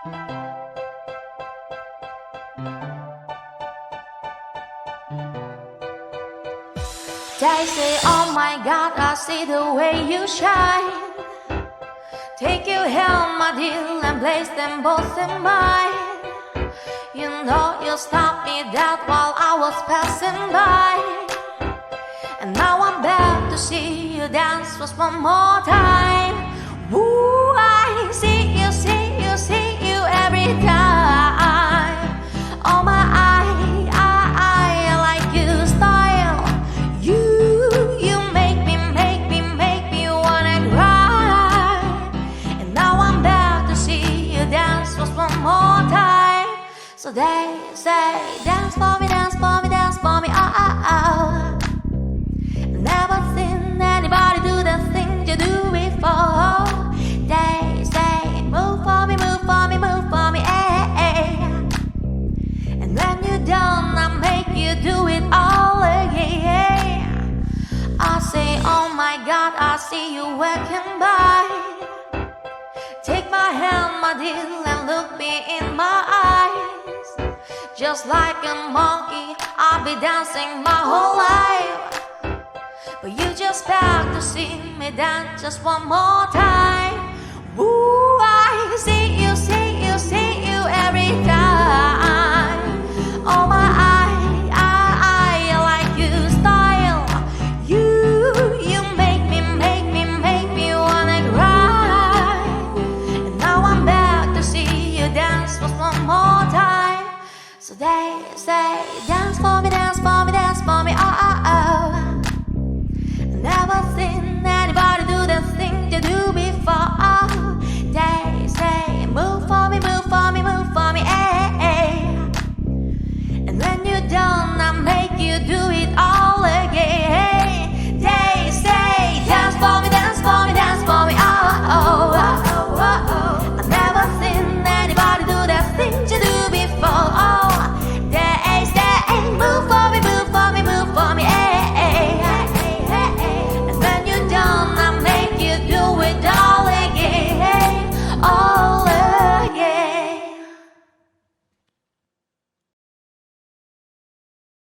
They say, oh my God, I see the way you shine. Take your hand, my dear, and place them both in mine. You know you stopped me dead while I was passing by. And now I'm back to see you dance just one more time. Ooh, I see you, see you, see you every time. Oh my, I like your style. You make me wanna cry. And now I'm back to see you dance just one more time. So they say, dance for me, dance for me, dance for me, oh, oh, oh. Never seen anybody do the thing you do before. They say, move for me, move for me, move for me, eh. And when you're done, I make you do it all again. I say, oh my God, I see you walking by. Take my hand, my dear, and look me in my eyes. Just like a monkey, I'll be dancing my whole life. But you just back to see me dance just one more time. Ooh, I see you, see you, see you every time. Oh my, I like your style. You make me wanna cry. And now I'm back to see you dance just one more time. So they say, dance for me, dance for me, dance for me, oh, oh, oh. Never seen anybody do the thing you do before.